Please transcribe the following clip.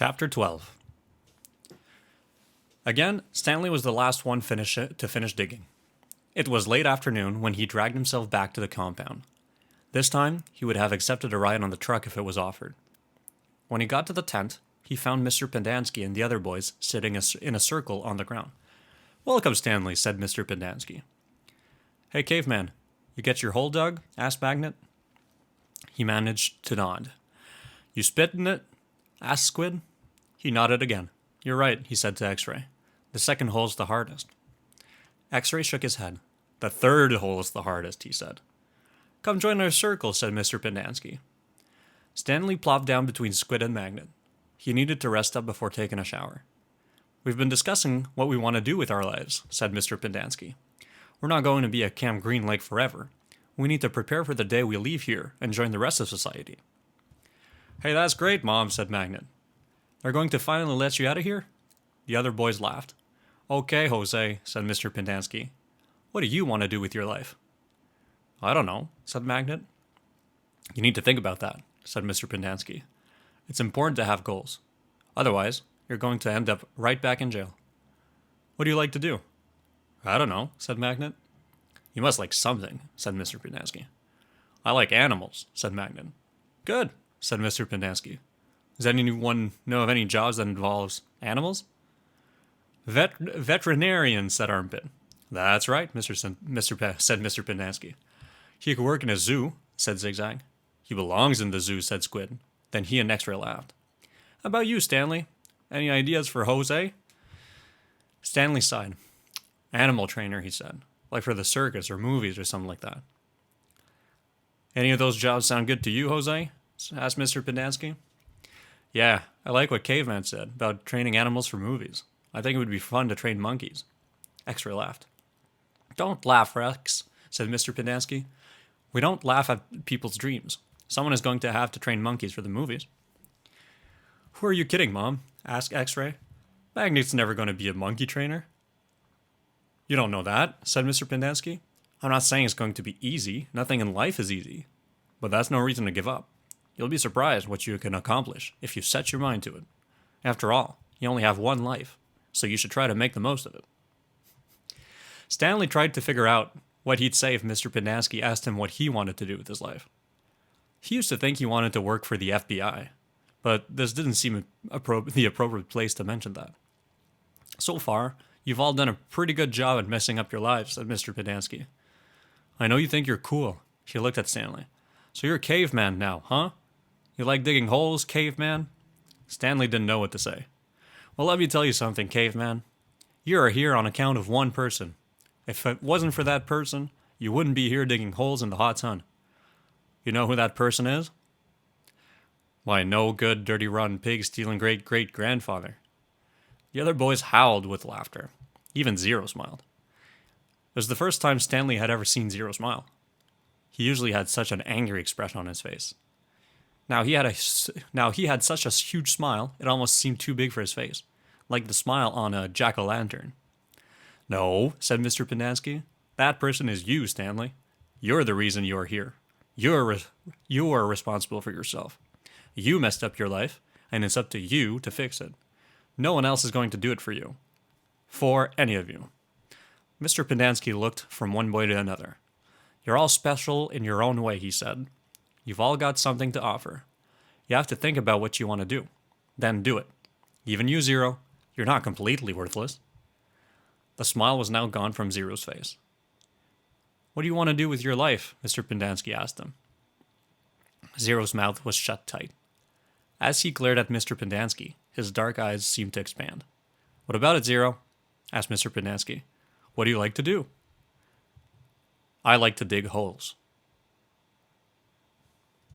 Chapter 12. Again, Stanley was the last one to finish digging. It was late afternoon when he dragged himself back to the compound. This time, he would have accepted a ride on the truck if it was offered. When he got to the tent, he found Mr. Pendanski and the other boys sitting in a circle on the ground. "Welcome, Stanley," said Mr. Pendanski. "Hey, caveman, you get your hole dug?" asked Magnet. He managed to nod. "You spit in it?" asked Squid. He nodded again. "You're right," he said to X-Ray. "The second hole's the hardest." X-Ray shook his head. "The third hole is the hardest," he said. "Come join our circle," said Mr. Pendanski. Stanley plopped down between Squid and Magnet. He needed to rest up before taking a shower. "We've been discussing what we want to do with our lives," said Mr. Pendanski. "We're not going to be at Camp Green Lake forever. We need to prepare for the day we leave here and join the rest of society." "Hey, that's great, Mom," said Magnet. "They're going to finally let you out of here?" The other boys laughed. "Okay, Jose," said Mr. Pendanski. "What do you want to do with your life?" "I don't know," said Magnet. "You need to think about that," said Mr. Pendanski. "It's important to have goals. Otherwise, you're going to end up right back in jail." "What do you like to do?" "I don't know," said Magnet. "You must like something," said Mr. Pendanski. "I like animals," said Magnet. "Good," said Mr. Pendanski. "Does anyone know of any jobs that involves animals?" Veterinarian," said Armpit. "That's right," said Mr. Pendanski. "He could work in a zoo," said Zigzag. "He belongs in the zoo," said Squid. Then he and X-Ray laughed. "How about you, Stanley? Any ideas for Jose?" Stanley sighed. "Animal trainer," he said. "Like for the circus or movies or something like that." "Any of those jobs sound good to you, Jose?" asked Mr. Pendanski. "Yeah, I like what Caveman said about training animals for movies. I think it would be fun to train monkeys." X-Ray laughed. "Don't laugh, Rex," said Mr. Pendanski. "We don't laugh at people's dreams. Someone is going to have to train monkeys for the movies." "Who are you kidding, Mom?" asked X-Ray. "Magnet's never going to be a monkey trainer." "You don't know that," said Mr. Pendanski. "I'm not saying it's going to be easy. Nothing in life is easy. But that's no reason to give up. You'll be surprised what you can accomplish if you set your mind to it. After all, you only have one life, so you should try to make the most of it." Stanley tried to figure out what he'd say if Mr. Pendanski asked him what he wanted to do with his life. He used to think he wanted to work for the FBI, but this didn't seem the appropriate place to mention that. "So far, you've all done a pretty good job at messing up your lives," said Mr. Pendanski. "I know you think you're cool." He looked at Stanley. "So you're a caveman now, huh? You like digging holes, caveman?" Stanley didn't know what to say. "Well, let me tell you something, caveman. You are here on account of one person. If it wasn't for that person, you wouldn't be here digging holes in the hot sun. You know who that person is?" "Why, no good, dirty, rotten pig stealing great-great-grandfather." The other boys howled with laughter. Even Zero smiled. It was the first time Stanley had ever seen Zero smile. He usually had such an angry expression on his face. Now he had such a huge smile, it almost seemed too big for his face, like the smile on a jack-o'-lantern. "No," said Mr. Pendanski. "That person is you, Stanley. You're the reason you're here. You are responsible for yourself. You messed up your life, and it's up to you to fix it. No one else is going to do it for you. For any of you." Mr. Pendanski looked from one boy to another. "You're all special in your own way," he said. "You've all got something to offer. You have to think about what you want to do. Then do it. Even you, Zero, you're not completely worthless." The smile was now gone from Zero's face. "What do you want to do with your life?" Mr. Pendanski asked him. Zero's mouth was shut tight. As he glared at Mr. Pendanski, his dark eyes seemed to expand. "What about it, Zero?" asked Mr. Pendanski. "What do you like to do?" "I like to dig holes,"